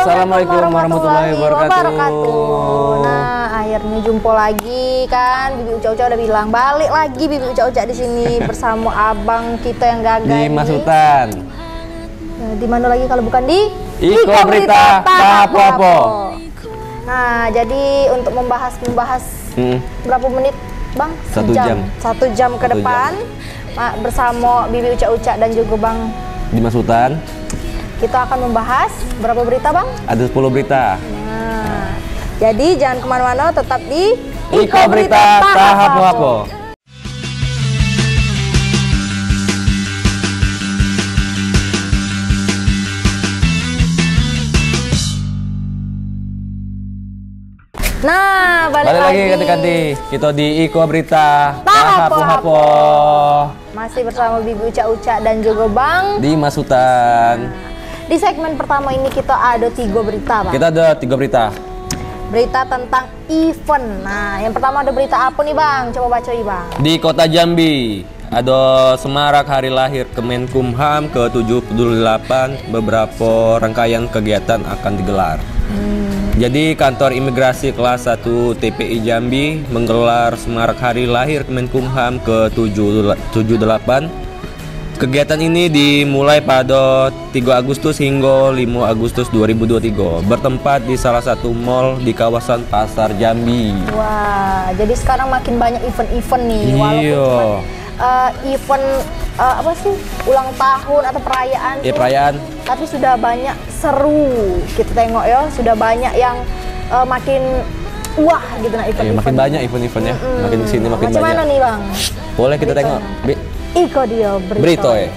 Assalamualaikum warahmatullahi wabarakatuh. Nah, akhirnya jumpa lagi kan. Bibi Uca-Uca udah bilang balik lagi Bibi Uca-Uca di sini bersama abang kita yang gagal di ini. Mas Sultan. Di mana lagi kalau bukan di Iko Berita Tahapo. Nah, jadi untuk membahas berapa menit, Bang? 1 jam. 1 jam ke depan bersama Bibi Uca-Uca dan juga Bang Di Mas Sultan. Kita akan membahas berapa berita, Bang? Ada 10 berita. Nah, jadi jangan kemana-mana, tetap di Iko Berita Tahapo. Nah, balik lagi ganti-ganti. Kita di Iko Berita Tahapo. Masih bersama Bibi Uca-Uca dan juga Bang Di Mas Sultan. Di segmen pertama ini kita ada 3 berita, Bang. Kita ada 3 berita. Berita tentang event. Nah, yang pertama ada berita apa nih, Bang? Coba baca, Bang. Di Kota Jambi ada semarak hari lahir Kemenkumham ke-78. Beberapa rangkaian kegiatan akan digelar. Jadi kantor imigrasi kelas 1 TPI Jambi menggelar semarak hari lahir Kemenkumham ke-78. Kegiatan ini dimulai pada 3 Agustus hingga 5 Agustus 2023 bertempat di salah satu mal di kawasan Pasar Jambi. Wah, jadi sekarang makin banyak event-event nih. Iya. Walaupun event apa sih, ulang tahun atau perayaan tuh, Perayaan. tapi sudah banyak seru. Kita tengok ya, sudah banyak yang makin wah gitu nah event-event. Makin banyak event-eventnya. Makin kesini makin banyak. Macam mana nih, Bang? Boleh kita tengok. Iko dia Berito ya.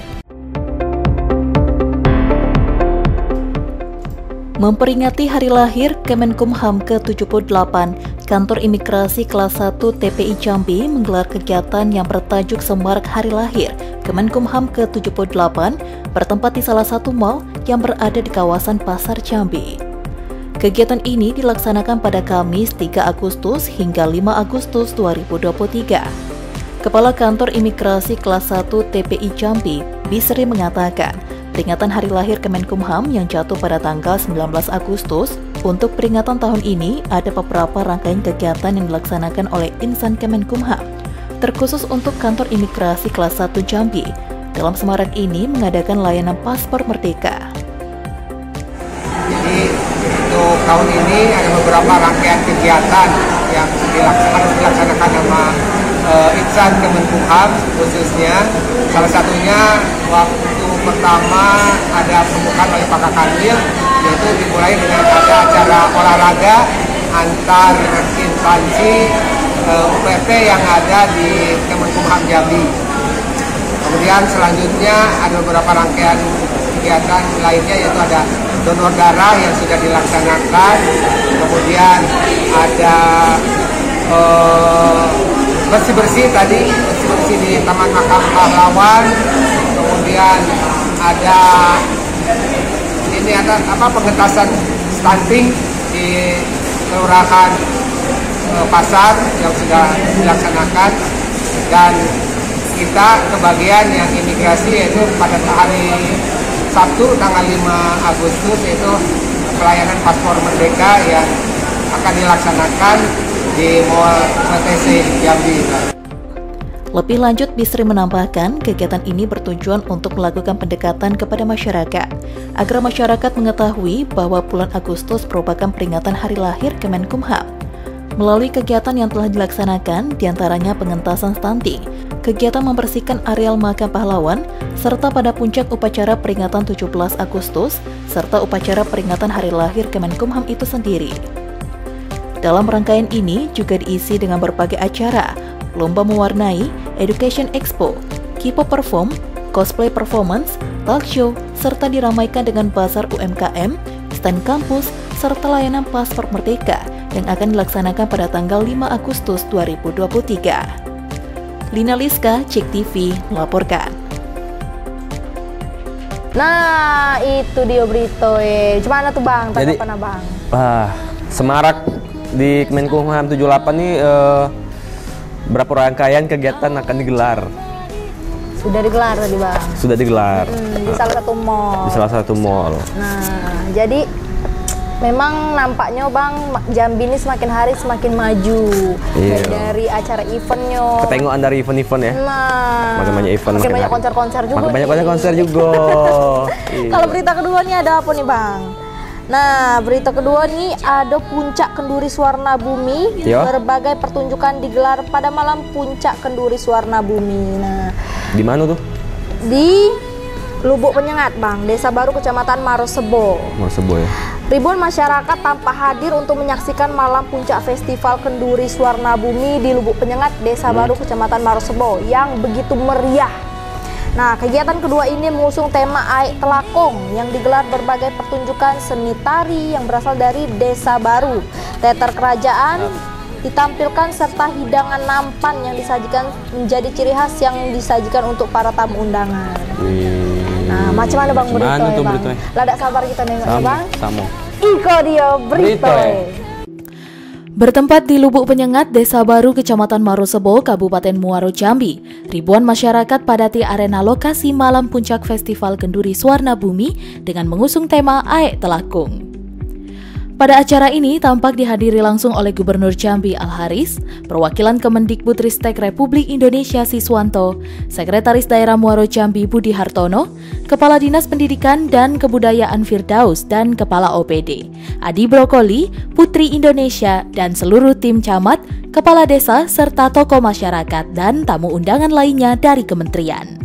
Memperingati hari lahir Kemenkumham ke-78, Kantor Imigrasi Kelas 1 TPI Jambi menggelar kegiatan yang bertajuk Semarak Hari Lahir Kemenkumham ke-78 bertempat di salah satu mal yang berada di kawasan Pasar Jambi. Kegiatan ini dilaksanakan pada Kamis 3 Agustus hingga 5 Agustus 2023. Kepala Kantor Imigrasi Kelas 1 TPI Jambi, Bisri mengatakan, peringatan hari lahir Kemenkumham yang jatuh pada tanggal 19 Agustus, untuk peringatan tahun ini ada beberapa rangkaian kegiatan yang dilaksanakan oleh insan Kemenkumham, terkhusus untuk Kantor Imigrasi Kelas 1 Jambi. Dalam semarak ini mengadakan layanan paspor merdeka. Jadi untuk tahun ini ada beberapa rangkaian kegiatan yang harus dilaksanakan sama insan Kemenkumham khususnya. Salah satunya waktu pertama ada pembukaan oleh Pak Kanwil, yaitu dimulai dengan ada acara olahraga antar instansi UPT yang ada di Kemenkumham Jambi. Kemudian selanjutnya ada beberapa rangkaian kegiatan lainnya, yaitu ada donor darah yang sudah dilaksanakan, kemudian ada bersih-bersih di Taman Makam Pahlawan, kemudian ada pengentasan stunting di Kelurahan Pasar yang sudah dilaksanakan, dan kita kebagian yang imigrasi yaitu pada hari Sabtu tanggal 5 Agustus yaitu pelayanan paspor merdeka yang akan dilaksanakan di Mall PTC Jambi. Lebih lanjut, Bisri menambahkan, kegiatan ini bertujuan untuk melakukan pendekatan kepada masyarakat, agar masyarakat mengetahui bahwa bulan Agustus merupakan peringatan hari lahir Kemenkumham. Melalui kegiatan yang telah dilaksanakan, diantaranya pengentasan stunting, kegiatan membersihkan areal makam pahlawan, serta pada puncak upacara peringatan 17 Agustus, serta upacara peringatan hari lahir Kemenkumham itu sendiri. Dalam rangkaian ini juga diisi dengan berbagai acara, lomba mewarnai, education expo, K-pop perform, cosplay performance, talk show, serta diramaikan dengan bazar UMKM, stand kampus, serta layanan paspor merdeka yang akan dilaksanakan pada tanggal 5 Agustus 2023. Lina Liska, Cek TV, melaporkan. Nah, itu dia berita. Gimana tuh, Bang? Tanggapan Abang? Semarak di Kemenkumham 78 nih berapa rangkaian kegiatan akan digelar? Sudah digelar tadi, Bang? Sudah digelar. Di salah satu mall. Di salah satu mall. Nah, jadi Memang nampaknya Bang, Jambi ini semakin hari semakin maju. Iya. Dari acara eventnya. Ketengokan dari event-event ya. Nah, Makin banyak event, makin makin banyak hari. konser-konser juga. Makin banyak konser juga. Iya. Kalau berita kedua nih ada apa nih Bang? Nah, berita kedua nih ada Puncak Kenduri Suwarna Bumi. Yo. Berbagai pertunjukan digelar pada malam Puncak Kenduri Suwarna Bumi. Nah, Di mana tuh? di Lubuk Penyengat Bang, Desa Baru Kecamatan Marosebo. Mau sebut ya. Ribuan masyarakat tampak hadir untuk menyaksikan malam puncak Festival Kenduri Suwarna Bumi di Lubuk Penyengat, Desa Baru Kecamatan Marosebo yang begitu meriah. Nah, kegiatan kedua ini mengusung tema Aek Telakung yang digelar berbagai pertunjukan seni tari yang berasal dari Desa Baru. Teater kerajaan ditampilkan serta hidangan nampan yang disajikan menjadi ciri khas yang disajikan untuk para tamu undangan. Nah, macam mana Bang berita ya Bang? Ladak sabar kita nengoknya Bang. Sama. Iko dia berita. Bertempat di Lubuk Penyengat, Desa Baru, Kecamatan Marosebo, Kabupaten Muaro Jambi, ribuan masyarakat padati arena lokasi malam puncak Festival Kenduri Suwarna Bumi dengan mengusung tema Aek Telakung. Pada acara ini tampak dihadiri langsung oleh Gubernur Jambi Al-Haris, perwakilan Kemendikbudristek Republik Indonesia Siswanto, Sekretaris Daerah Muaro Jambi Budi Hartono, Kepala Dinas Pendidikan dan Kebudayaan Firdaus dan Kepala OPD, Adi Brokoli, Putri Indonesia, dan seluruh tim camat, kepala desa, serta tokoh masyarakat dan tamu undangan lainnya dari kementerian.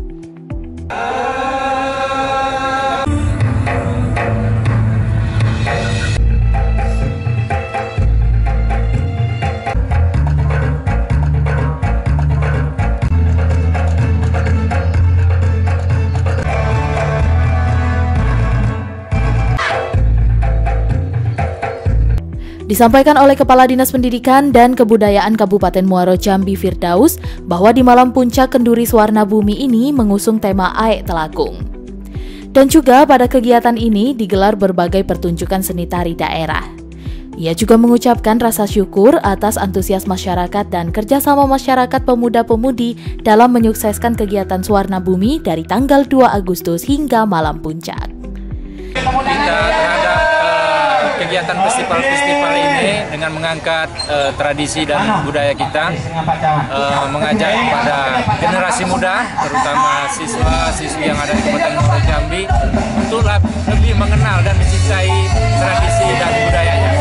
Disampaikan oleh Kepala Dinas Pendidikan dan Kebudayaan Kabupaten Muaro Jambi Firdaus bahwa di malam puncak Kenduri Suwarna Bumi ini mengusung tema Aek Telakung. Dan juga pada kegiatan ini digelar berbagai pertunjukan seni tari daerah. Ia juga mengucapkan rasa syukur atas antusias masyarakat dan kerjasama masyarakat pemuda-pemudi dalam menyukseskan kegiatan Suwarna Bumi dari tanggal 2 Agustus hingga malam puncak. Kita terhadap kegiatan festival ini dengan mengangkat tradisi dan budaya kita, mengajak kepada generasi muda, terutama siswa-siswi yang ada di Kabupaten Muaro Jambi untuk lebih mengenal dan mencintai tradisi dan budayanya.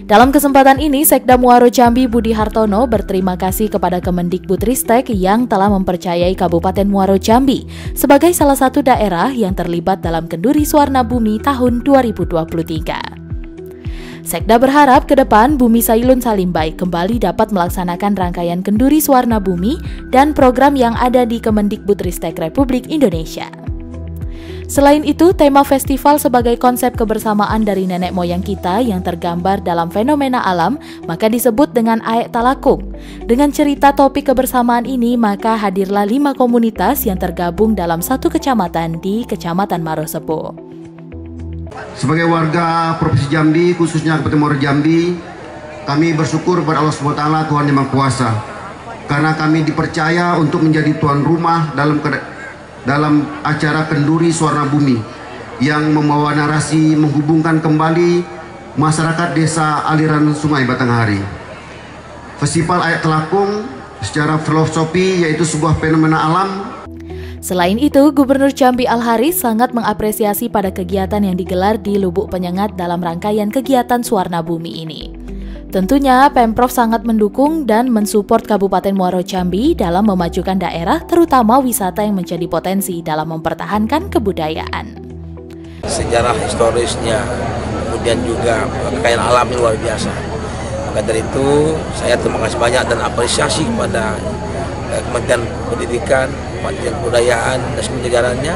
Dalam kesempatan ini, Sekda Muaro Jambi Budi Hartono berterima kasih kepada Kemendikbudristek yang telah mempercayai Kabupaten Muaro Jambi sebagai salah satu daerah yang terlibat dalam Kenduri Suwarna Bumi tahun 2023. Sekda berharap ke depan Bumi Sailun Salimbai kembali dapat melaksanakan rangkaian Kenduri Suwarna Bumi dan program yang ada di Kemendikbudristek Republik Indonesia. Selain itu, tema festival sebagai konsep kebersamaan dari nenek moyang kita yang tergambar dalam fenomena alam, maka disebut dengan Aek Telakung. Dengan cerita topik kebersamaan ini, maka hadirlah 5 komunitas yang tergabung dalam satu kecamatan di Kecamatan Marosebo. Sebagai warga Provinsi Jambi, khususnya Kabupaten Muaro Jambi, kami bersyukur kepada Allah SWT, Tuhan Yang Maha Kuasa, karena kami dipercaya untuk menjadi tuan rumah dalam acara Kenduri Suwarna Bumi yang membawa narasi menghubungkan kembali masyarakat desa aliran Sungai Batanghari. Festival Aek Telakung secara filosofi yaitu sebuah fenomena alam. Selain itu, Gubernur Jambi Al-Haris sangat mengapresiasi pada kegiatan yang digelar di Lubuk Penyengat dalam rangkaian kegiatan Suwarna Bumi ini. Tentunya Pemprov sangat mendukung dan mensupport Kabupaten Muaro Jambi dalam memajukan daerah, terutama wisata yang menjadi potensi dalam mempertahankan kebudayaan. Sejarah historisnya, kemudian juga kekayaan alam yang luar biasa. Maka dari itu, saya terima kasih banyak dan apresiasi kepada Kementerian Pendidikan, Kementerian Kebudayaan dan seluruh jajarannya,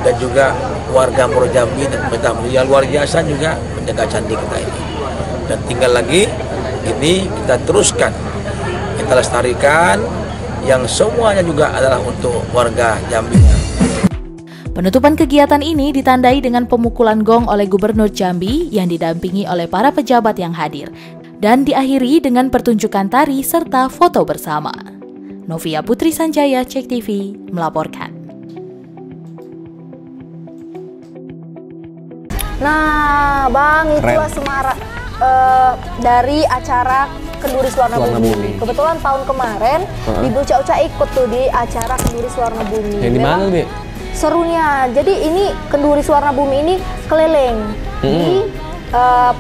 dan juga warga Muaro Jambi dan pemerintah yang luar biasa juga menjaga candi kita ini. Dan tinggal lagi ini kita teruskan, kita lestarikan, yang semuanya juga adalah untuk warga Jambi. Penutupan kegiatan ini ditandai dengan pemukulan gong oleh Gubernur Jambi yang didampingi oleh para pejabat yang hadir dan diakhiri dengan pertunjukan tari serta foto bersama. Novia Putri Sanjaya, Cek TV, melaporkan. Nah, Bang, itulah Keren. semarak dari acara Kenduri Warna Bumi. Kebetulan tahun kemarin Bibi Uca ikut tuh di acara Kenduri Warna Bumi. Yang di mana, Bi? Serunya. Jadi ini Kenduri Warna Bumi ini keliling di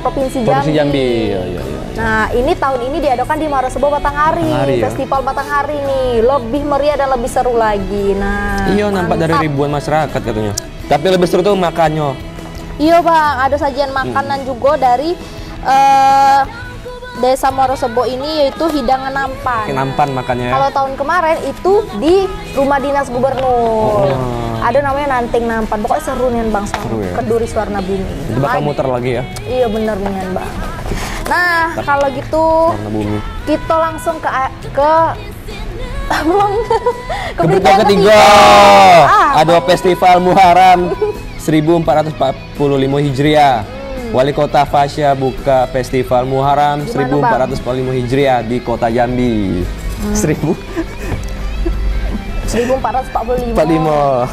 Provinsi Jambi. Iya. Nah, ini tahun ini diadakan di Marosebo Batanghari. Ya? Festival Batanghari nih, lebih meriah dan lebih seru lagi. Nah, Iya, nampak dari ribuan masyarakat katanya. Tapi lebih seru tuh makannya. Iya, Bang, ada sajian makanan juga dari Desa Marosebo ini, yaitu hidangan nampan. Nampan makannya. Kalau tahun kemarin itu di Rumah Dinas Gubernur. Ada namanya Nanting Nampan. Pokoknya seru nih, Bang, ya? Kenduri Warna Bumi. Itu bakal muter lagi ya? Iya, bener nih, Bang. Nah, kalau gitu Warna Bumi. kita langsung ke belum ke Berita yang ketiga. Ada Bang. Festival Muharram 1445 Hijriah. Wali Kota Fasya buka Festival Muharram 1445 Hijriah di Kota Jambi. 1445.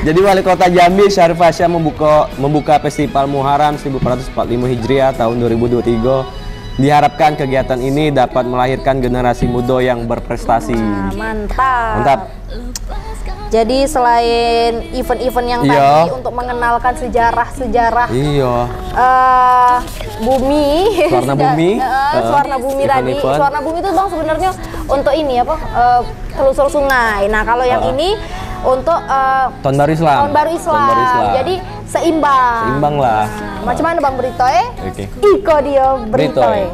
Jadi Wali Kota Jambi Syarif Fasya membuka Festival Muharram 1445 Hijriah tahun 2023. Diharapkan kegiatan ini dapat melahirkan generasi muda yang berprestasi. Nah, mantap. Mantap. Jadi selain event-event yang tadi untuk mengenalkan sejarah-sejarah bumi, Warna Bumi, Warna Bumi tadi. event-event. Warna Bumi itu, Bang, sebenarnya untuk ini apa? Telusur sungai. Nah, kalau yang ini untuk Tahun Baru Islam. Tahun Baru Islam. Jadi seimbang. Seimbang lah. Nah, macam mana, Bang Britoy? Oke. Iko dia Britoy.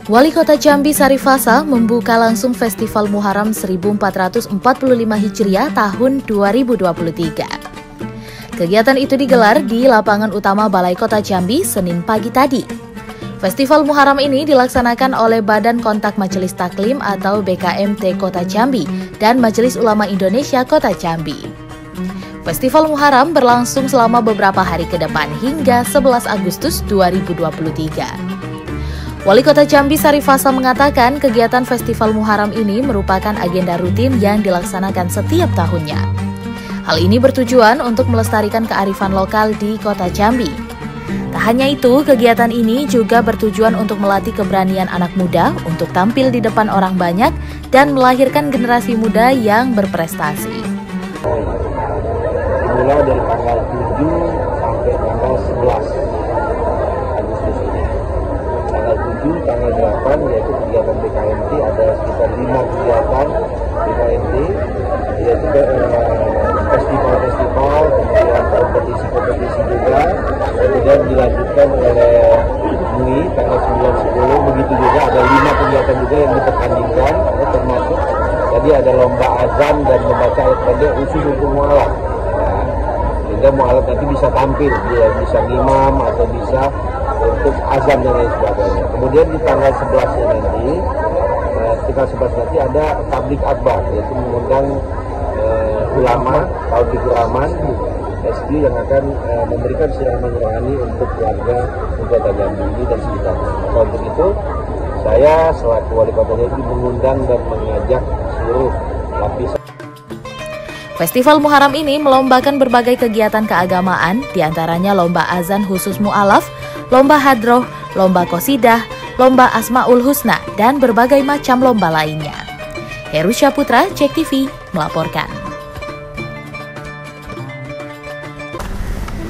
Wali Kota Jambi Syarif Fasya membuka langsung Festival Muharram 1445 Hijriah tahun 2023. Kegiatan itu digelar di lapangan utama Balai Kota Jambi Senin pagi tadi. Festival Muharram ini dilaksanakan oleh Badan Kontak Majelis Taklim atau BKMT Kota Jambi dan Majelis Ulama Indonesia Kota Jambi. Festival Muharram berlangsung selama beberapa hari ke depan hingga 11 Agustus 2023. Wali Kota Jambi Syarif Fasya mengatakan kegiatan Festival Muharram ini merupakan agenda rutin yang dilaksanakan setiap tahunnya. Hal ini bertujuan untuk melestarikan kearifan lokal di Kota Jambi. Tak hanya itu, kegiatan ini juga bertujuan untuk melatih keberanian anak muda untuk tampil di depan orang banyak dan melahirkan generasi muda yang berprestasi. Mulai dari tanggal 7 sampai tanggal 11 Agustus ini. Tanggal 7, tanggal 8 yaitu kegiatan BKMT, ada sekitar 5 kegiatan BKMT, yaitu festival-festival, kemudian kompetisi-kompetisi juga, kemudian dilanjutkan oleh MUI tanggal 9-10, begitu juga ada 5 kegiatan juga yang dipertandingkan, termasuk tadi ada lomba azan dan membaca ayat pendek khusus untuk mualaf. Sehingga mualaf nanti bisa tampil, dia bisa ngimam atau bisa untuk azan dan lain sebagainya. Kemudian di tanggal 11 nanti, tanggal 11 nanti ada tablik akbar, yaitu mengundang ulama, Taufik Aman, SD yang akan memberikan siraman rohani untuk warga Kota Jambi ini dan sekitarnya. Maka untuk itu, saya selaku Wali Kota Jambi mengundang dan mengajak seluruh lapisan. Festival Muharram ini melombakan berbagai kegiatan keagamaan, diantaranya lomba azan khusus mu'alaf, lomba hadroh, lomba qosidah, lomba Asmaul Husna, dan berbagai macam lomba lainnya. Heru Syaputra, Cek TV, melaporkan.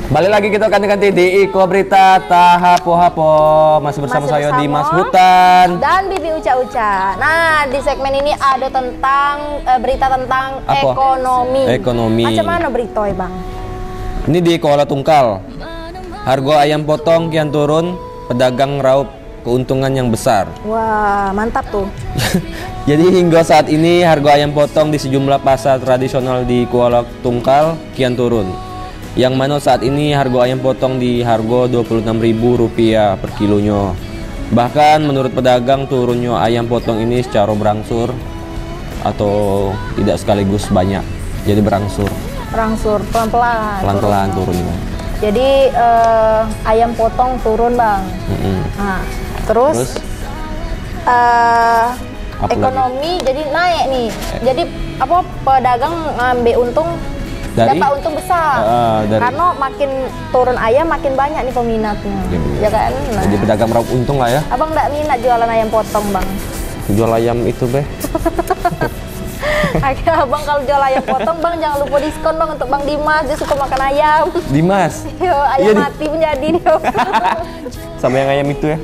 Balik lagi kita ganti-ganti di Iko Berita Tahapo-hapo. Masih bersama saya Dimas Hutan dan Bibi Uca-Uca. Nah, di segmen ini ada tentang berita tentang ekonomi. Macam mana berita, Bang? Ini di Kuala Tungkal. Harga ayam potong kian turun, pedagang raup keuntungan yang besar. Wah, mantap tuh. Jadi hingga saat ini harga ayam potong di sejumlah pasar tradisional di Kuala Tungkal kian turun. Yang mana saat ini harga ayam potong di harga Rp26.000 per kilonya. Bahkan menurut pedagang turunnya ayam potong ini secara berangsur atau tidak sekaligus banyak. Jadi berangsur. Berangsur, pelan-pelan. Pelan-pelan turunnya. Jadi ayam potong turun, Bang. Nah, terus ekonomi jadi naik nih. Jadi apa pedagang ngambil untung dapat untung besar. Karena makin turun ayam makin banyak nih peminatnya. Ya kan? Nah. Jadi pedagang meraup untung lah ya. Abang nggak minat jualan ayam potong, Bang? Jual ayam itu, Beh. Akhirnya Abang kalau jual ayam potong, Bang jangan lupa diskon, Bang, untuk Bang Dimas. Dia suka makan ayam. Dimas? Yo, ayam mati menjadi dia. Sama yang ayam itu ya.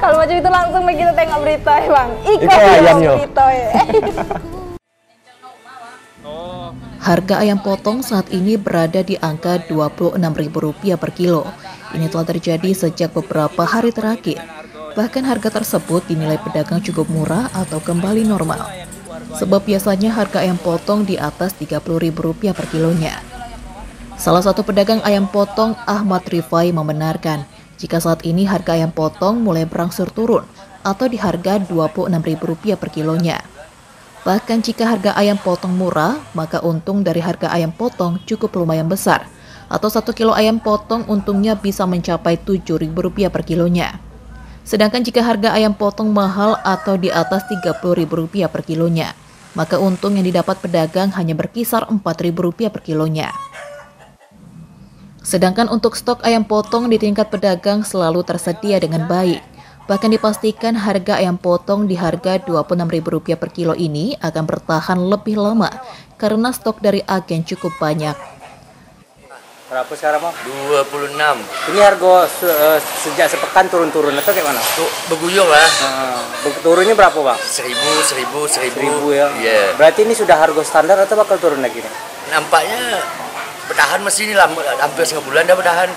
Kalau macam itu langsung kita tengok berita ya, Bang. Iko ayamnya. Berita ya. Harga ayam potong saat ini berada di angka Rp26.000 per kilo. Ini telah terjadi sejak beberapa hari terakhir. Bahkan harga tersebut dinilai pedagang cukup murah atau kembali normal. Sebab biasanya harga ayam potong di atas Rp30.000 per kilonya. Salah satu pedagang ayam potong, Ahmad Rifai, membenarkan jika saat ini harga ayam potong mulai berangsur turun atau di harga Rp26.000 per kilonya. Bahkan jika harga ayam potong murah, maka untung dari harga ayam potong cukup lumayan besar. Atau 1 kilo ayam potong untungnya bisa mencapai Rp7.000 per kilonya. Sedangkan jika harga ayam potong mahal atau di atas Rp30.000 per kilonya, maka untung yang didapat pedagang hanya berkisar Rp4.000 per kilonya. Sedangkan untuk stok ayam potong di tingkat pedagang selalu tersedia dengan baik. Bahkan dipastikan harga ayam potong di harga Rp26.000 per kilo ini akan bertahan lebih lama karena stok dari agen cukup banyak. Berapa sekarang, Bang? 26. Ini harga sejak sepekan turun-turun atau kayak mana? Beguyur lah. Turunnya berapa, Bang? 1.000 ya. Yeah. Berarti ini sudah harga standar atau bakal turun lagi nih? Nampaknya bertahan mesin ini lama, hampir 1 bulan dah bertahan.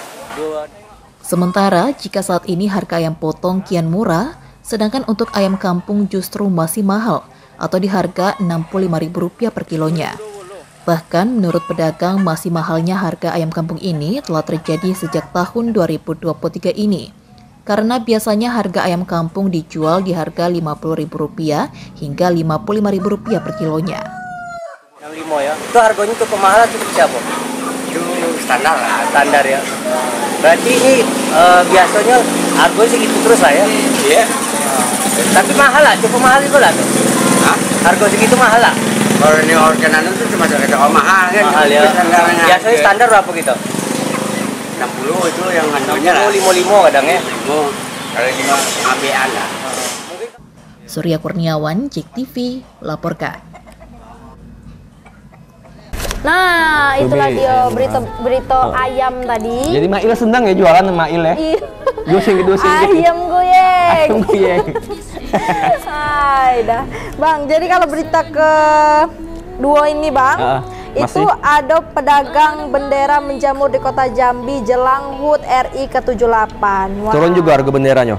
Sementara jika saat ini harga ayam potong kian murah, sedangkan untuk ayam kampung justru masih mahal atau di harga Rp65.000 per kilonya. Bahkan menurut pedagang masih mahalnya harga ayam kampung ini telah terjadi sejak tahun 2023 ini. Karena biasanya harga ayam kampung dijual di harga Rp50.000 hingga Rp55.000 per kilonya. 65 ya. Itu harganya cukup mahal atau siapa? Itu standar lah. Standar ya. Berarti ini biasanya harganya segitu terus lah ya? Iya. Tapi mahal lah, cukup mahal itu lah tuh. Hah? Harga segitu mahal lah. Kalau ini organan itu cuma sekedar mahal kan? Mahal ya. Biasanya standar berapa gitu? 60 itu yang harganya lah. 55 kadang ya. 5. Kalau 5 lah. Surya Kurniawan, JEK TV, laporkan. Nah, itulah dia berita ayam tadi. Jadi Mail senang ya jualan sama Mail ya? Iya. Dosing. Ayam goyeng. Ayam goyeng. Hai dah. Bang, jadi kalau berita kedua ini, Bang, itu ada pedagang bendera menjamur di kota Jambi jelang HUT RI ke-78. Wow. Turun juga harga benderanya?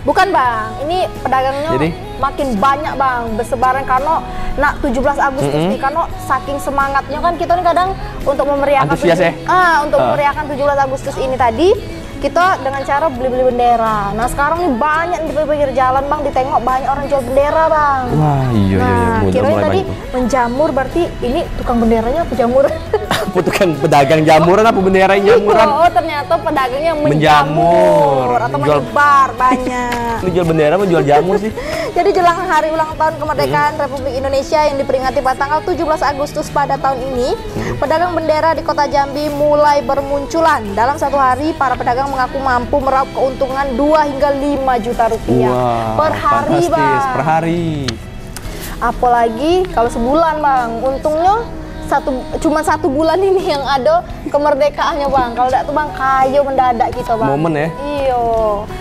Bukan, Bang, ini pedagangnya makin banyak, Bang, bersebaran karena nak 17 Agustus nih, karena saking semangatnya kan kita nih kadang untuk memeriahkan untuk memeriahkan 17 Agustus ini tadi kita dengan cara beli-beli bendera. Nah sekarang nih banyak di pinggir jalan, Bang, ditengok banyak orang jual bendera, Bang. Wah iya. Nah kirain tadi menjamur, berarti ini tukang benderanya apa jamur? Apa tukang pedagang jamuran apa bendera yang jamuran? Oh ternyata pedagangnya menjamur atau menyebar banyak. Lu jual bendera apa jual jamur sih? Jadi jelang hari ulang tahun kemerdekaan Republik Indonesia yang diperingati pada tanggal 17 Agustus pada tahun ini, pedagang bendera di kota Jambi mulai bermunculan. Dalam satu hari, para pedagang mengaku mampu meraup keuntungan 2 hingga 5 juta rupiah per hari, Bang. Per hari. Apalagi kalau sebulan, Bang, untungnya cuma 1 bulan ini yang ada kemerdekaannya, Bang. Kalau enggak tuh, Bang, kayo mendadak kita, Bang. Momen ya? Iya.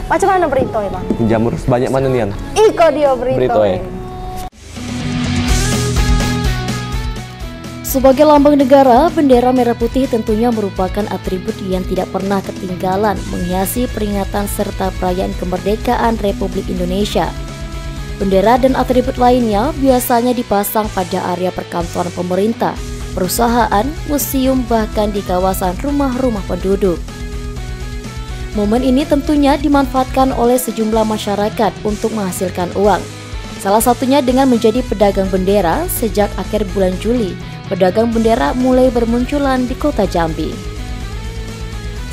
Macam mana berita ya, Bang? Jamur sebanyak mana nih, An? Iko dia berita. Sebagai lambang negara, bendera merah putih tentunya merupakan atribut yang tidak pernah ketinggalan menghiasi peringatan serta perayaan kemerdekaan Republik Indonesia. Bendera dan atribut lainnya biasanya dipasang pada area perkantoran pemerintah, perusahaan, museum, bahkan di kawasan rumah-rumah penduduk. Momen ini tentunya dimanfaatkan oleh sejumlah masyarakat untuk menghasilkan uang. Salah satunya dengan menjadi pedagang bendera. Sejak akhir bulan Juli, pedagang bendera mulai bermunculan di kota Jambi.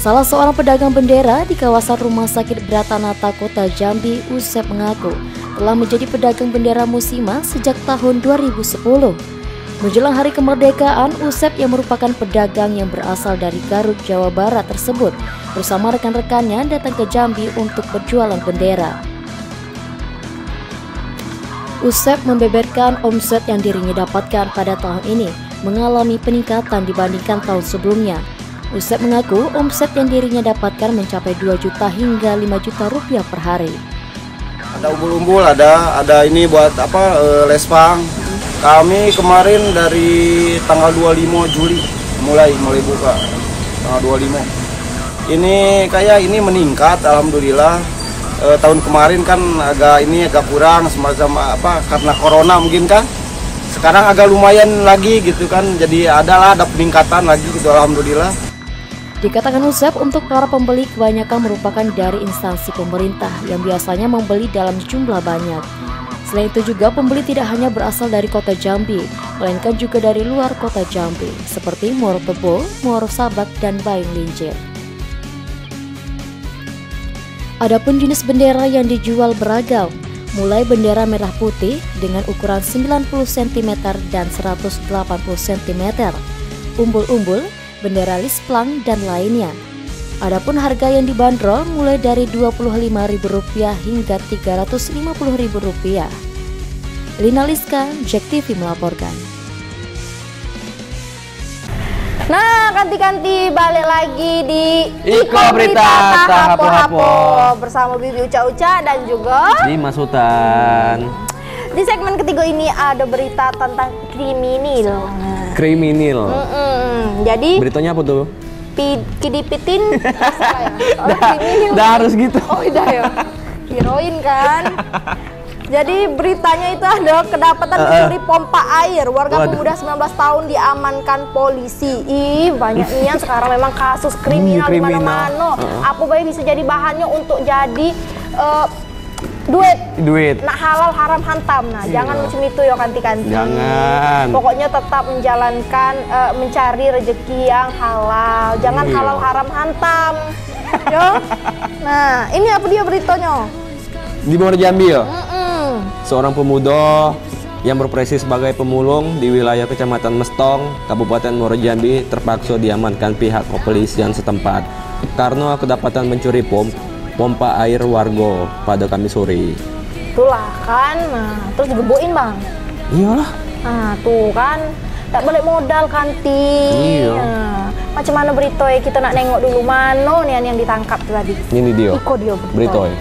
Salah seorang pedagang bendera di kawasan Rumah Sakit Bratanata Kota Jambi, Usep, mengaku telah menjadi pedagang bendera musiman sejak tahun 2010. Menjelang hari kemerdekaan, Usep yang merupakan pedagang yang berasal dari Garut, Jawa Barat tersebut bersama rekan-rekannya datang ke Jambi untuk berjualan bendera. Usep membeberkan omset yang dirinya dapatkan pada tahun ini mengalami peningkatan dibandingkan tahun sebelumnya. Usep mengaku omset yang dirinya dapatkan mencapai 2 juta hingga 5 juta rupiah per hari. Ada umbul-umbul, ada ini buat apa, lespang. Kami kemarin dari tanggal 25 Juli mulai buka, tanggal 25. Ini kayak ini meningkat, alhamdulillah. Tahun kemarin kan agak kurang semacam apa karena corona mungkin kan. Sekarang agak lumayan lagi gitu kan. Jadi ada peningkatan lagi gitu, alhamdulillah. Dikatakan Usep, untuk para pembeli kebanyakan merupakan dari instansi pemerintah yang biasanya membeli dalam jumlah banyak. Selain itu juga pembeli tidak hanya berasal dari kota Jambi, melainkan juga dari luar kota Jambi, seperti Muaro Tebo, Muaro Sabak, dan Bayung Lincir. Adapun jenis bendera yang dijual beragam, mulai bendera merah putih dengan ukuran 90 cm dan 180 cm, umbul-umbul, bendera lisplang, dan lainnya. Adapun harga yang dibanderol mulai dari Rp25.000 hingga Rp350.000. Lina Liska, JEK TV melaporkan. Nah, kanti-kanti balik lagi di Iko Berita Tahapo-Hapo bersama Bibi Uca-Uca dan juga Dimas Sultan. Di segmen ketiga ini ada berita tentang kriminal. Jadi beritanya apa tuh? Kidipitin Udah harus gitu. Oh udah ya, heroin kan. Jadi beritanya itu ada kedapatan mencuri pompa air. Warga pemuda 19 tahun diamankan polisi. Banyak nian sekarang memang kasus kriminal di mana-mana. Apa baik bisa jadi bahannya untuk jadi duit. Nak halal haram hantam. Nah, jangan macam itu ya kanti-kanti. Jangan. Pokoknya tetap menjalankan mencari rezeki yang halal. Jangan halal haram hantam. Yo. Nah, ini apa dia beritanya? Di Muaro Jambi ya? Seorang pemuda yang berprofesi sebagai pemulung di wilayah Kecamatan Mestong, Kabupaten Muaro Jambi terpaksa diamankan pihak kepolisian setempat karena kedapatan mencuri pompa air warga pada Kamis sore. Itulah kan, nah, terus digeboin bang. Iyalah. Nah tuh kan, tak balik modal kanti. Iya. Nah, macam mana berita kita nak nengok dulu mana nih yang ditangkap tadi. Ini dia. Iko dia berita.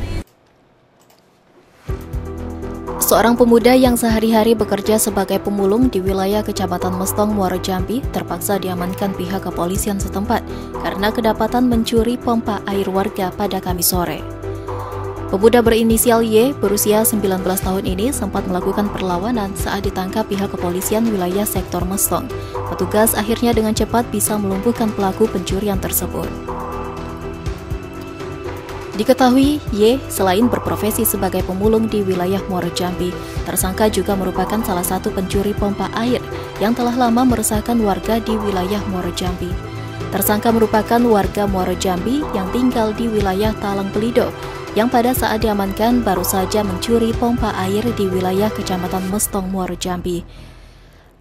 Seorang pemuda yang sehari-hari bekerja sebagai pemulung di wilayah Kecamatan Mestong, Muaro Jambi terpaksa diamankan pihak kepolisian setempat karena kedapatan mencuri pompa air warga pada Kamis sore. Pemuda berinisial Y berusia 19 tahun ini sempat melakukan perlawanan saat ditangkap pihak kepolisian wilayah sektor Mestong. Petugas akhirnya dengan cepat bisa melumpuhkan pelaku pencurian tersebut. Diketahui, Y selain berprofesi sebagai pemulung di wilayah Muaro Jambi, tersangka juga merupakan salah satu pencuri pompa air yang telah lama meresahkan warga di wilayah Muaro Jambi. Tersangka merupakan warga Muaro Jambi yang tinggal di wilayah Talang Pelido, yang pada saat diamankan baru saja mencuri pompa air di wilayah Kecamatan Mestong, Muaro Jambi.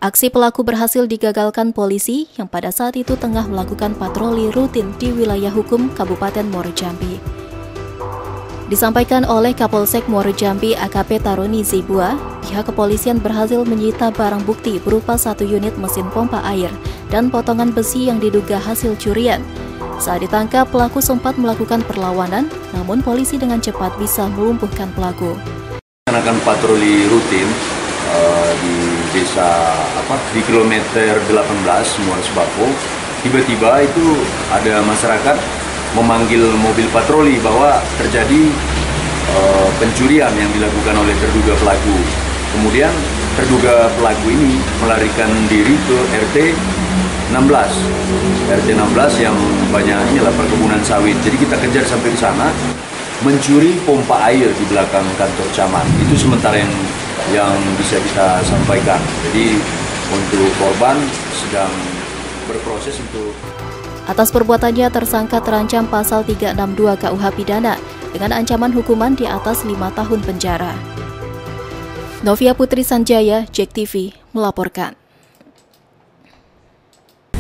Aksi pelaku berhasil digagalkan polisi yang pada saat itu tengah melakukan patroli rutin di wilayah hukum Kabupaten Muaro Jambi. Disampaikan oleh Kapolsek Muaro Jambi AKP Taroni Zibua, pihak kepolisian berhasil menyita barang bukti berupa 1 unit mesin pompa air dan potongan besi yang diduga hasil curian. Saat ditangkap, pelaku sempat melakukan perlawanan, namun polisi dengan cepat bisa melumpuhkan pelaku. Melaksanakan patroli rutin di desa di kilometer 18 Muaro Sebako. Tiba-tiba itu ada masyarakat memanggil mobil patroli bahwa terjadi pencurian yang dilakukan oleh terduga pelaku. Kemudian terduga pelaku ini melarikan diri ke RT 16 yang banyaknya perkebunan sawit. Jadi kita kejar sampai ke sana, mencuri pompa air di belakang kantor camat. Itu sementara yang bisa kita sampaikan. Jadi untuk korban sedang berproses untuk. Atas perbuatannya, tersangka terancam pasal 362 KUH Pidana dengan ancaman hukuman di atas 5 tahun penjara. Novia Putri Sanjaya, JEK TV, melaporkan.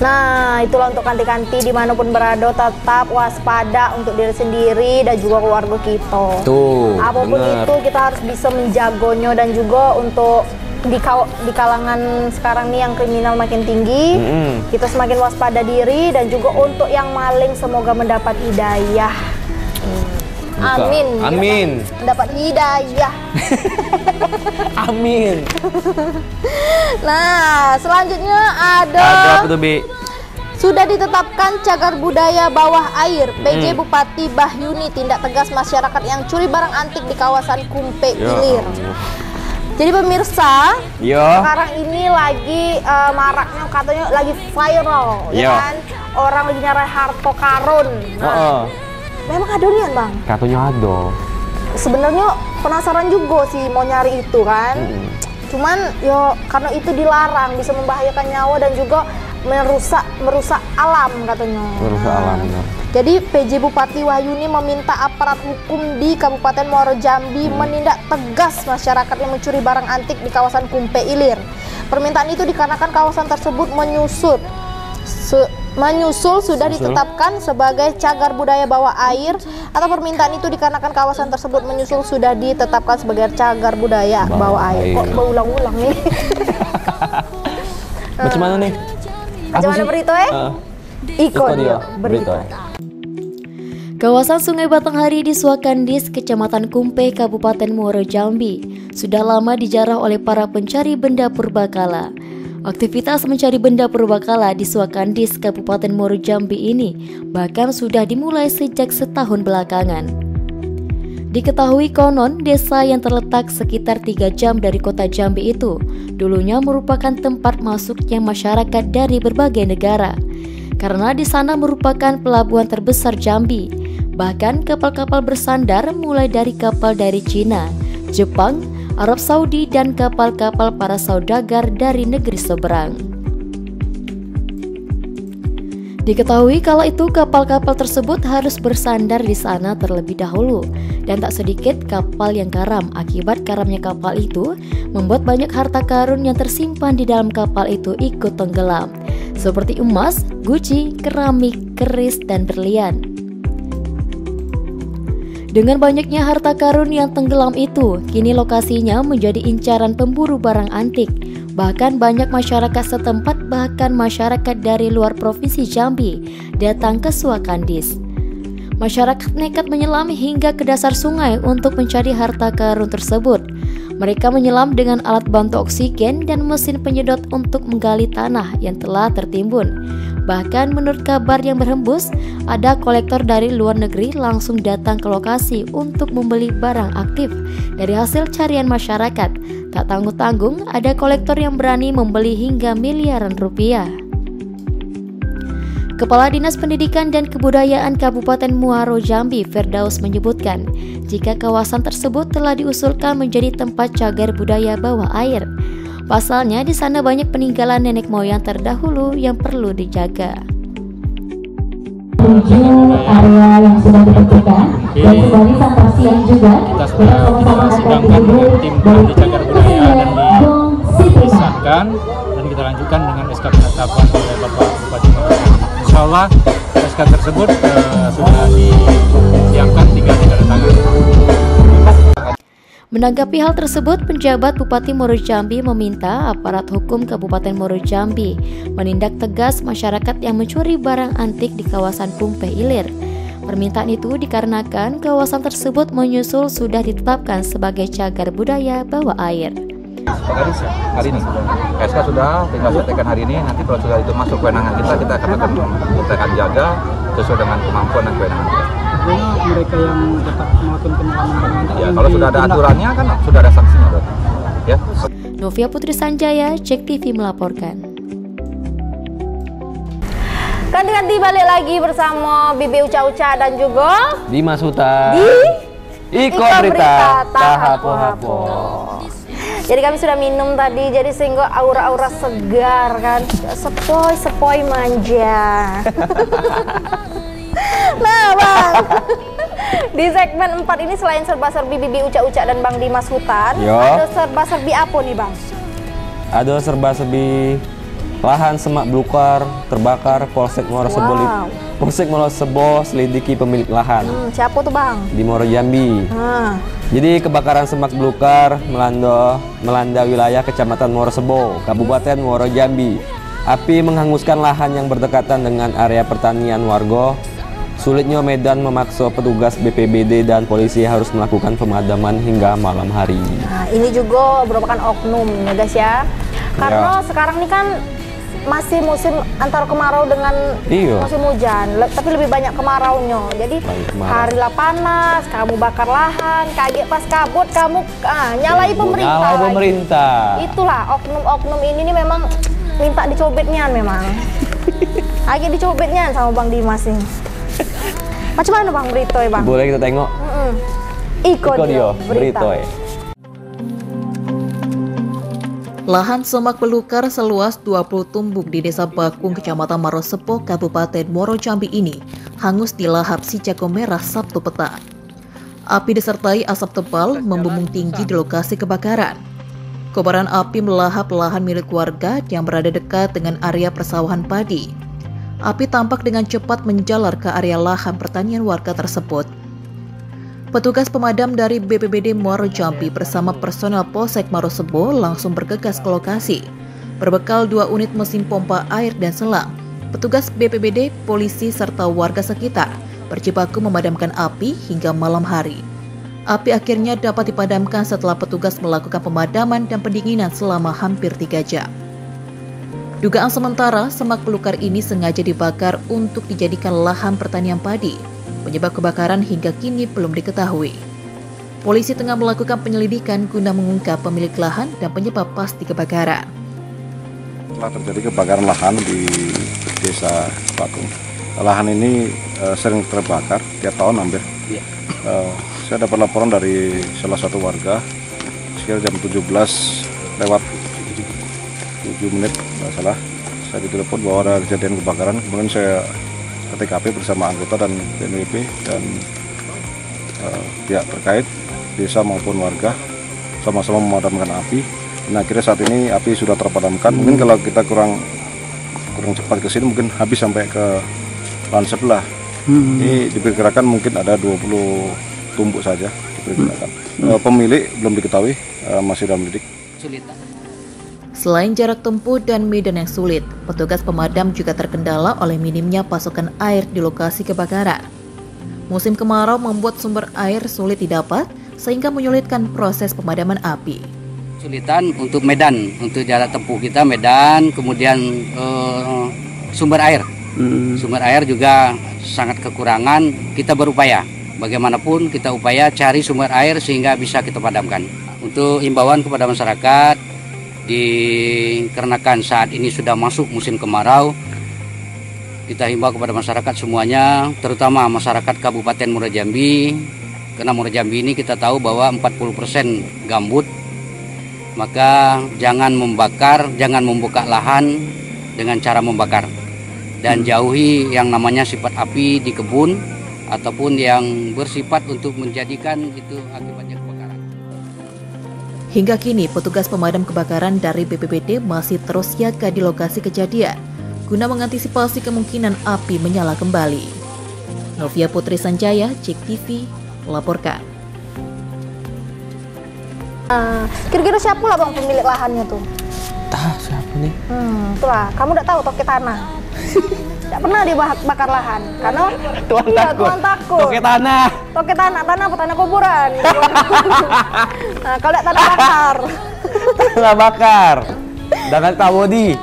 Nah, itulah untuk kanti-kanti dimanapun berada, tetap waspada untuk diri sendiri dan juga keluarga kita. Tuh, apapun bener. itu kita harus bisa menjagonya, dan juga untuk di kalangan sekarang nih yang kriminal makin tinggi, kita semakin waspada diri, dan juga untuk yang maling semoga mendapat hidayah. Amin. Amin. Mendapat hidayah. Amin. Nah, selanjutnya ada apa tuh, Bi? sudah ditetapkan cagar budaya bawah air. PJ Bupati Bahyuni tindak tegas masyarakat yang curi barang antik di kawasan Kumpe Ilir. Jadi pemirsa, sekarang ini lagi maraknya, katanya lagi viral, ya kan? Orang lagi nyari harta karun. Nah, memang ada nian, Bang? Katanya ada. Sebenarnya penasaran juga sih mau nyari itu kan. Cuman yo karena itu dilarang, bisa membahayakan nyawa dan juga merusak alam katanya. Merusak alam, benar. Jadi PJ Bupati Wahyuni meminta aparat hukum di Kabupaten Muaro Jambi menindak tegas masyarakat yang mencuri barang antik di kawasan Kumpe Ilir. Permintaan itu dikarenakan kawasan tersebut menyusul sudah ditetapkan sebagai cagar budaya bawah air, atau permintaan itu dikarenakan kawasan tersebut menyusul sudah ditetapkan sebagai cagar budaya bawah air. Kok berulang-ulang nih? Macam mana nih? Macam mana berita Ikut dia berita. Kawasan Sungai Batanghari di Suakandis, Kecamatan Kumpe, Kabupaten Muaro Jambi, sudah lama dijarah oleh para pencari benda purbakala. Aktivitas mencari benda purbakala di Suakandis, Kabupaten Muaro Jambi ini bahkan sudah dimulai sejak setahun belakangan. Diketahui konon desa yang terletak sekitar 3 jam dari kota Jambi itu dulunya merupakan tempat masuknya masyarakat dari berbagai negara, karena di sana merupakan pelabuhan terbesar Jambi. Bahkan kapal-kapal bersandar mulai dari kapal dari Cina, Jepang, Arab Saudi, dan kapal-kapal para saudagar dari negeri seberang. Diketahui kala itu kapal-kapal tersebut harus bersandar di sana terlebih dahulu, dan tak sedikit kapal yang karam. Akibat karamnya kapal itu membuat banyak harta karun yang tersimpan di dalam kapal itu ikut tenggelam, seperti emas, guci, keramik, keris, dan berlian. Dengan banyaknya harta karun yang tenggelam itu, kini lokasinya menjadi incaran pemburu barang antik. Bahkan banyak masyarakat setempat, bahkan masyarakat dari luar provinsi Jambi, datang ke Suakandis. Masyarakat nekat menyelam hingga ke dasar sungai untuk mencari harta karun tersebut. Mereka menyelam dengan alat bantu oksigen dan mesin penyedot untuk menggali tanah yang telah tertimbun. Bahkan menurut kabar yang berhembus, ada kolektor dari luar negeri langsung datang ke lokasi untuk membeli barang aktif dari hasil carian masyarakat. Tak tanggung-tanggung, ada kolektor yang berani membeli hingga miliaran rupiah. Kepala Dinas Pendidikan dan Kebudayaan Kabupaten Muaro Jambi, Firdaus, menyebutkan jika kawasan tersebut telah diusulkan menjadi tempat cagar budaya bawah air. Pasalnya di sana banyak peninggalan nenek moyang terdahulu yang perlu dijaga. 7 area yang sudah ditentukan dan kembali sampai siang juga kita sedangkan dengan tim ahli cagar budaya dan disahkan dan kita lanjutkan dengan SK penetapan oleh Bapak Bupati Muaro. Insya Allah SK tersebut sudah disiapkan, tinggal ditandatangani. Menanggapi hal tersebut, penjabat Bupati Muaro Jambi meminta aparat hukum Kabupaten Muaro Jambi menindak tegas masyarakat yang mencuri barang antik di kawasan Kumpe Ilir. Permintaan itu dikarenakan kawasan tersebut menyusul sudah ditetapkan sebagai cagar budaya bawah air. Hari ini SK sudah tinggal setekan hari ini, nanti kalau sudah itu masuk kewenangan kita akan jaga sesuai dengan kemampuan dan kewenangan kita. Mereka yang tetap melakukan penyelaman ya, kalau sudah ada aturannya kan sudah ada sanksinya berarti. Ya. Novia Putri Sanjaya, Cek TV melaporkan. Ganti-ganti balik lagi bersama Bibi Uca-Uca dan juga Dimas Huta di Iko Berita Tahapo-hapo. Jadi kami sudah minum tadi, jadi sehingga aura-aura segar kan, sepoi-sepoi manja. Nah Bang, di segmen 4 ini selain serba-serbi Bibi Uca-Uca dan Bang Dimas Hutan, ada serba-serbi apa nih Bang? Ada serba-serbi Lahan semak belukar terbakar, Polsek Muaro Sebo selidiki pemilik lahan. Siapa tuh Bang? Di Muaro Jambi. Jadi kebakaran semak belukar melanda wilayah Kecamatan Muaro Sebo, Kabupaten Muaro Jambi. Api menghanguskan lahan yang berdekatan dengan area pertanian warga. Sulitnya medan memaksa petugas BPBD dan polisi harus melakukan pemadaman hingga malam hari. Nah, ini juga merupakan oknum ya guys ya. Karena sekarang ini kan masih musim antara kemarau dengan musim hujan, tapi lebih banyak kemaraunya. Jadi hari lah panas, kamu bakar lahan, kaget pas kabut kamu nyalai pemerintah. Itulah oknum-oknum ini nih memang minta dicobetnya memang. Agak dicobetnya sama Bang Dimas ini. Macam mana Bang berita ya Bang? Boleh kita tengok. Iko dia berita. Lahan semak belukar seluas 20 tumbuk di Desa Bakung, Kecamatan Muaro Sebo, Kabupaten Muaro Jambi ini hangus dilahap si jago merah Sabtu petang. Api disertai asap tebal membumbung tinggi di lokasi kebakaran. Kobaran api melahap lahan milik warga yang berada dekat dengan area persawahan padi. Api tampak dengan cepat menjalar ke area lahan pertanian warga tersebut. Petugas pemadam dari BPBD Muaro Jambi bersama personel Polsek Muaro Sebo langsung bergegas ke lokasi. Berbekal 2 unit mesin pompa air dan selang, petugas BPBD, polisi, serta warga sekitar berjibaku memadamkan api hingga malam hari. Api akhirnya dapat dipadamkan setelah petugas melakukan pemadaman dan pendinginan selama hampir 3 jam. Dugaan sementara, semak belukar ini sengaja dibakar untuk dijadikan lahan pertanian padi. Penyebab kebakaran hingga kini belum diketahui. Polisi tengah melakukan penyelidikan guna mengungkap pemilik lahan dan penyebab pasti kebakaran. Telah terjadi kebakaran lahan di Desa Bakung. Lahan ini sering terbakar tiap tahun hampir. Saya dapat laporan dari salah satu warga sekitar jam 17:07 nggak salah. Saya ditelepon bahwa ada kejadian kebakaran. Kemudian saya ke TKP bersama anggota dan BNPB dan pihak terkait desa maupun warga sama-sama memadamkan api. Nah, akhirnya saat ini api sudah terpadamkan. Mungkin kalau kita kurang cepat ke sini mungkin habis sampai ke lahan sebelah. Ini diperkirakan mungkin ada 20 tumbuk saja diperkirakan. Pemilik belum diketahui, masih dalam lidik. Selain jarak tempuh dan medan yang sulit, petugas pemadam juga terkendala oleh minimnya pasokan air di lokasi kebakaran. Musim kemarau membuat sumber air sulit didapat, sehingga menyulitkan proses pemadaman api. Kesulitan untuk medan, untuk jarak tempuh kita medan, kemudian sumber air. Sumber air juga sangat kekurangan, kita berupaya. Bagaimanapun kita upaya cari sumber air sehingga bisa kita padamkan. Untuk imbauan kepada masyarakat, dikarenakan saat ini sudah masuk musim kemarau, kita himbau kepada masyarakat semuanya, terutama masyarakat Kabupaten Muaro Jambi, karena Muaro Jambi ini kita tahu bahwa 40% gambut, maka jangan membakar, jangan membuka lahan dengan cara membakar, dan jauhi yang namanya sifat api di kebun ataupun yang bersifat untuk menjadikan itu akibatnya kebakaran. Hingga kini, petugas pemadam kebakaran dari BPBD masih terus siaga di lokasi kejadian guna mengantisipasi kemungkinan api menyala kembali. Novia Putri Sanjaya, JEK TV, melaporkan. Kira-kira siapa lah Bang pemilik lahannya tuh? Siapa nih? Itulah, kamu udah tahu toke tanah. Tidak pernah dibakar lahan karena Tuhan takut. Toke tanah apa? Tanah kuburan. Nah, kalau tidak tanah bakar. Tanah bakar. Jangan tahu di.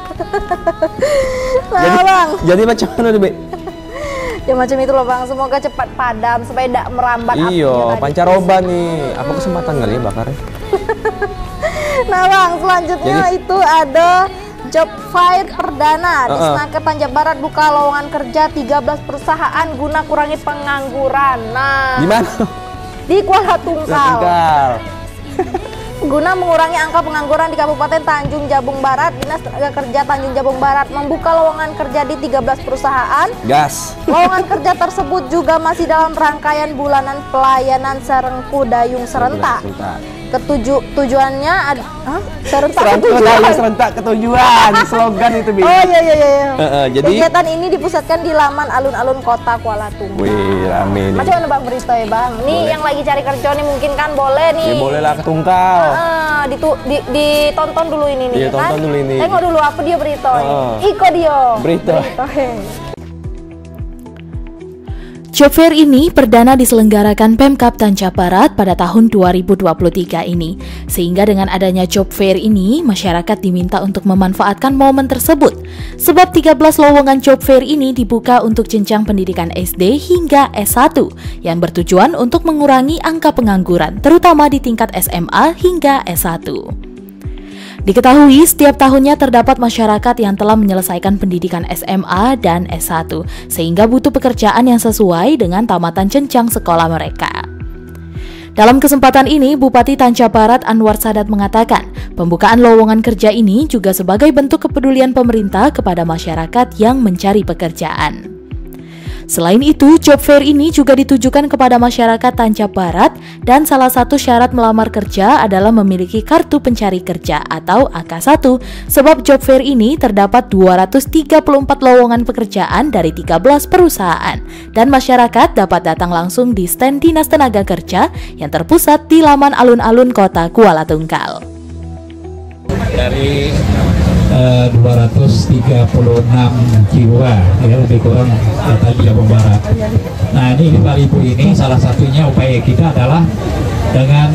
Jadi macam mana nih, Be? Ya macam itu loh Bang, semoga cepat padam supaya tidak merambat apinya. Iya, pancaroba nih. Apa kesempatan kali ya bakarnya? Nah Bang, selanjutnya itu ada Job Fair perdana di Senaker Tanjab Barat buka lowongan kerja 13 perusahaan guna kurangi pengangguran. Nah, di mana? Di Kuala Tungkal. Guna mengurangi angka pengangguran di Kabupaten Tanjung Jabung Barat, Dinas Tenaga Kerja Tanjung Jabung Barat membuka lowongan kerja di 13 perusahaan. Gas. Lowongan kerja tersebut juga masih dalam rangkaian bulanan pelayanan Serengku Dayung Serentak. Tujuannya serentak ketujuan. Serentak ketujuan, slogan itu Bi. Oh iya. Jadi kegiatan ini dipusatkan di laman alun-alun kota Kuala Tunggal. Wih, rame nih. Macam mana Bang berita ya Bang? Nih yang lagi cari kerja nih mungkin kan boleh nih. Ya boleh lah ke Tungkal. Ditonton dulu ini nih. Iya, tonton dulu ini. Tengok dulu apa dia berita. Iko dia. Berita. Job Fair ini perdana diselenggarakan Pemkab Tanjab Barat pada tahun 2023 ini. Sehingga dengan adanya Job Fair ini, masyarakat diminta untuk memanfaatkan momen tersebut. Sebab 13 lowongan Job Fair ini dibuka untuk jenjang pendidikan SD hingga S1 yang bertujuan untuk mengurangi angka pengangguran, terutama di tingkat SMA hingga S1. Diketahui setiap tahunnya terdapat masyarakat yang telah menyelesaikan pendidikan SMA dan S1, sehingga butuh pekerjaan yang sesuai dengan tamatan jenjang sekolah mereka. Dalam kesempatan ini, Bupati Tanjab Barat Anwar Sadat mengatakan, pembukaan lowongan kerja ini juga sebagai bentuk kepedulian pemerintah kepada masyarakat yang mencari pekerjaan. Selain itu, Job Fair ini juga ditujukan kepada masyarakat Tanjab Barat dan salah satu syarat melamar kerja adalah memiliki kartu pencari kerja atau AK1 sebab Job Fair ini terdapat 234 lowongan pekerjaan dari 13 perusahaan dan masyarakat dapat datang langsung di stand Dinas Tenaga Kerja yang terpusat di laman alun-alun kota Kuala Tunggal. Dari 236 jiwa ya lebih kurang data di Jawa Barat. Nah ini 5.000 ini salah satunya upaya kita adalah dengan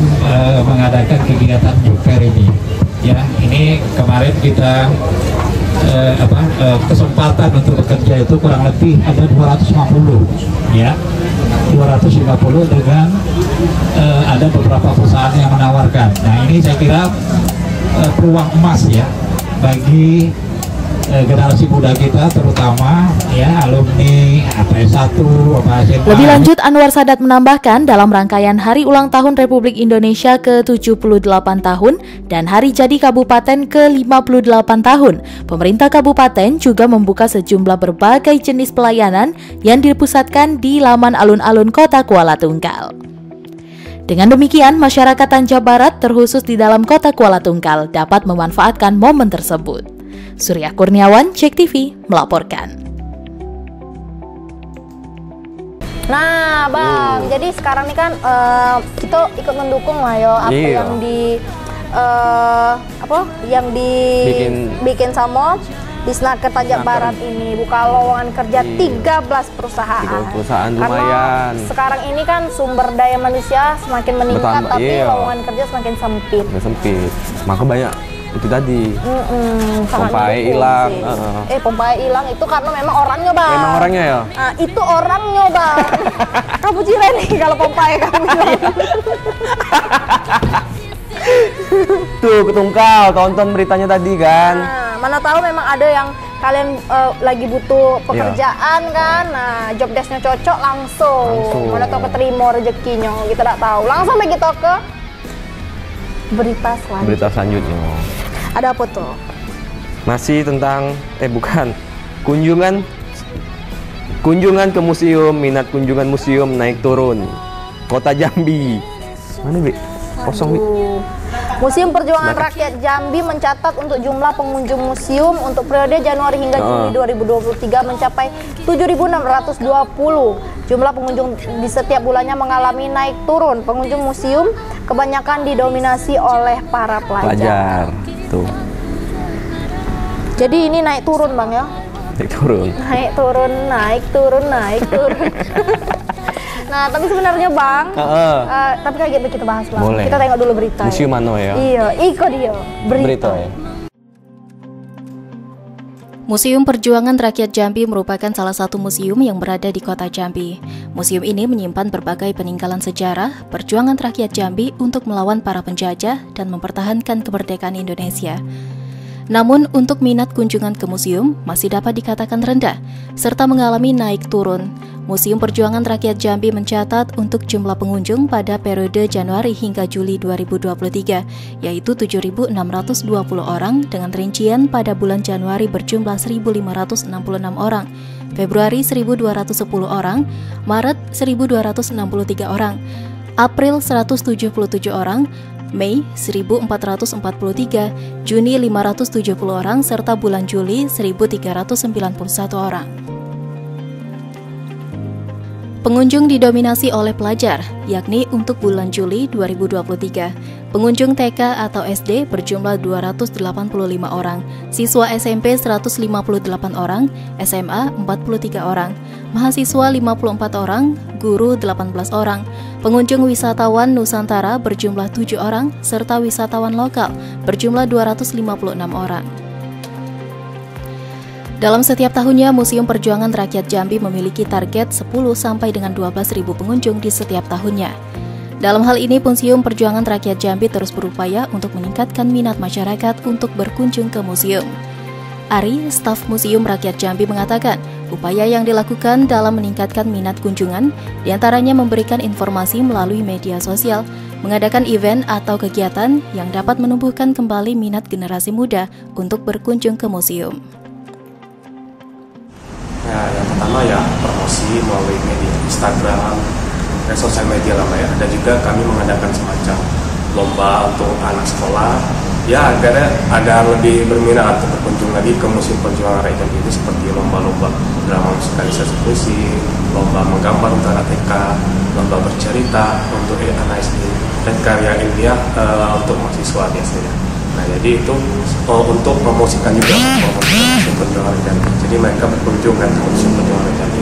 mengadakan kegiatan Job Fair ini. Ya ini kemarin kita kesempatan untuk bekerja itu kurang lebih ada 250 ya 250 dengan ada beberapa perusahaan yang menawarkan. Nah ini saya kira peluang emas ya bagi generasi muda kita terutama ya alumni S1 SMA. Lebih lanjut Anwar Sadat menambahkan dalam rangkaian Hari Ulang Tahun Republik Indonesia ke-78 tahun dan Hari Jadi Kabupaten ke-58 tahun, pemerintah kabupaten juga membuka sejumlah berbagai jenis pelayanan yang dipusatkan di laman alun-alun kota Kuala Tunggal. Dengan demikian, masyarakat Tanjab Barat terkhusus di dalam kota Kuala Tunggal dapat memanfaatkan momen tersebut. Surya Kurniawan, Cek TV, melaporkan. Nah, Bang, jadi sekarang ini kan kita ikut mendukung lah yo apa yang dibikin sama di Snaker Tanjab Barat ini buka lowongan kerja 13 perusahaan. 13 perusahaan lumayan. Karena sekarang ini kan sumber daya manusia semakin meningkat tapi lowongan kerja semakin sempit. Maka banyak itu tadi. Pompai hilang. Pompai hilang itu karena memang orangnya, Bang. Memang orangnya ya? Nah, itu orangnya, Bang. Kamu ciren nih kalau pompai kami. Tuh, ketungkal, tonton beritanya tadi kan. Nah, mana tahu memang ada yang kalian lagi butuh pekerjaan kan. Nah, job desk-nya cocok langsung. Mana tahu keterima rezekinya, kita tidak tahu. Langsung begitu ke berita selanjutnya. Ada apa tuh? Masih tentang kunjungan ke museum, minat kunjungan museum naik turun. Kota Jambi. Mana, Bi? Kosong, Bi. Museum Perjuangan Rakyat Jambi mencatat untuk jumlah pengunjung museum untuk periode Januari hingga Juli 2023 mencapai 7.620. Jumlah pengunjung di setiap bulannya mengalami naik turun. Pengunjung museum kebanyakan didominasi oleh para pelajar. Tuh. Jadi ini naik turun, Bang ya? Naik turun. Nah, tapi sebenarnya Bang, tapi kayak gitu kita bahas lah. Boleh. Kita tengok dulu berita. Museum mana ya? Iya, iko dia. Berita ya. Museum Perjuangan Rakyat Jambi merupakan salah satu museum yang berada di kota Jambi. Museum ini menyimpan berbagai peninggalan sejarah perjuangan rakyat Jambi untuk melawan para penjajah dan mempertahankan kemerdekaan Indonesia. Namun, untuk minat kunjungan ke museum masih dapat dikatakan rendah, serta mengalami naik turun. Museum Perjuangan Rakyat Jambi mencatat untuk jumlah pengunjung pada periode Januari hingga Juli 2023, yaitu 7.620 orang dengan rincian pada bulan Januari berjumlah 1.566 orang, Februari 1.210 orang, Maret 1.263 orang, April 177 orang, Mei 1443, Juni 570 orang, serta bulan Juli 1391 orang. Pengunjung didominasi oleh pelajar, yakni untuk bulan Juli 2023. Pengunjung TK atau SD berjumlah 285 orang, siswa SMP 158 orang, SMA 43 orang, mahasiswa 54 orang, guru 18 orang. Pengunjung wisatawan Nusantara berjumlah 7 orang, serta wisatawan lokal berjumlah 256 orang. Dalam setiap tahunnya, Museum Perjuangan Rakyat Jambi memiliki target 10 sampai dengan 12.000 pengunjung di setiap tahunnya. Dalam hal ini, Museum Perjuangan Rakyat Jambi terus berupaya untuk meningkatkan minat masyarakat untuk berkunjung ke museum. Ari, staf Museum Rakyat Jambi mengatakan, upaya yang dilakukan dalam meningkatkan minat kunjungan diantaranya memberikan informasi melalui media sosial, mengadakan event atau kegiatan yang dapat menumbuhkan kembali minat generasi muda untuk berkunjung ke museum. Ya, yang pertama ya promosi melalui media Instagram dan sosial media lah ya. Dan juga kami mengadakan semacam lomba untuk anak sekolah ya agar ada lebih berminat untuk berkunjung lagi ke Museum Perjuangan Rakyat Jambi ini, seperti lomba-lomba drama musikalisasi puisi, lomba menggambar untuk anak TK, lomba bercerita untuk anak SD, dan karya ilmiah untuk mahasiswa biasanya. Nah, jadi itu untuk mempromosikan juga Museum Perjuangan Rakyat Jambi. Jadi mereka berkunjung ke Museum Perjuangan Rakyat Jambi.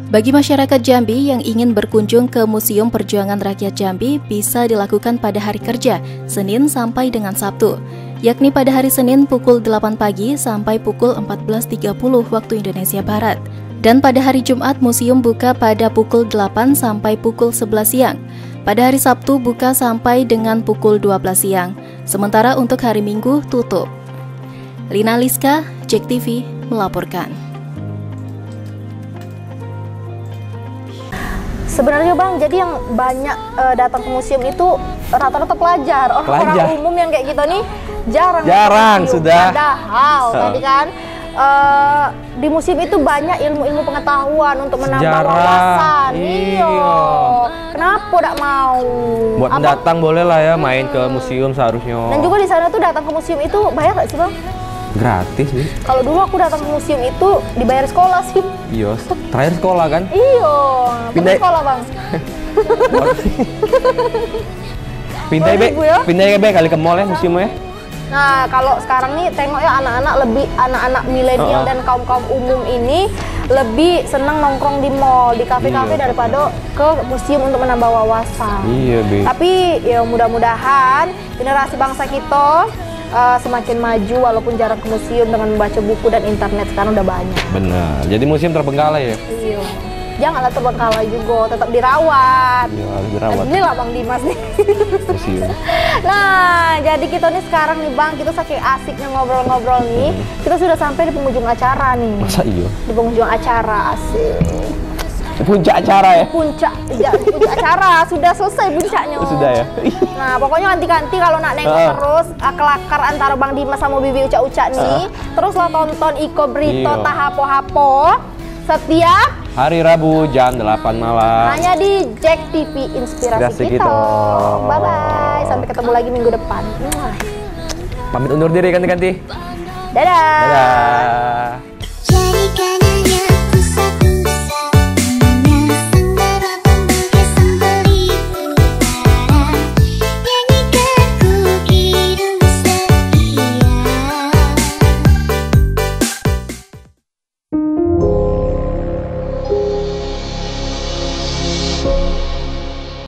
Bagi masyarakat Jambi yang ingin berkunjung ke Museum Perjuangan Rakyat Jambi bisa dilakukan pada hari kerja, Senin sampai dengan Sabtu, yakni pada hari Senin pukul 8 pagi sampai pukul 14.30 waktu Indonesia Barat. Dan pada hari Jumat, museum buka pada pukul 8 sampai pukul 11 siang. Pada hari Sabtu buka sampai dengan pukul 12 siang. Sementara untuk hari Minggu tutup. Lina Liska, JEK TV melaporkan. Sebenarnya Bang, jadi yang banyak datang ke museum itu rata-rata pelajar. Orang-orang umum yang kayak gitu nih jarang sudah. Padahal tadi kan di museum itu banyak ilmu-ilmu pengetahuan untuk menambah wawasan. Iya. Kenapa tidak mau? Buat datang boleh lah ya, main ke museum seharusnya. Dan juga di sana tuh datang ke museum itu bayar nggak sih Bang? Gratis nih. Kalau dulu aku datang ke museum itu dibayar sekolah sih. Iya, terakhir sekolah kan? Iya. Pindah sekolah Bang. Pindah ya kali ke mall ya museum ya. Nah, kalau sekarang nih tengok ya anak-anak milenial dan kaum umum ini lebih senang nongkrong di mall, di kafe-kafe daripada ke museum untuk menambah wawasan. Iya, Be. Tapi ya mudah-mudahan generasi bangsa kita semakin maju walaupun jarang ke museum dengan membaca buku dan internet sekarang udah banyak. Benar. Jadi museum terbengkalai ya? Iya. Janganlah terbengkalai juga, tetap dirawat. Iya, harus dirawat. Inilah Bang Dimas nih. Museum. Nah, jadi kita nih sekarang nih Bang, kita saking asiknya ngobrol-ngobrol nih, kita sudah sampai di penghujung acara nih. Masa iya? Di penghujung acara, asik. Puncak acara ya? Puncak acara, sudah selesai puncaknya. Sudah ya? Nah, pokoknya nanti kalau nak nengok terus kelakar antara Bang Dimas sama Bibi Ucak-Ucak nih, terus lo tonton Iko Brito Tahapo-Hapo setiap hari Rabu jam 8 malam. Hanya di JEK TV Inspirasi kita. Bye-bye, sampai ketemu lagi minggu depan. Pamit undur diri ganti-ganti. Dadah. Dadah.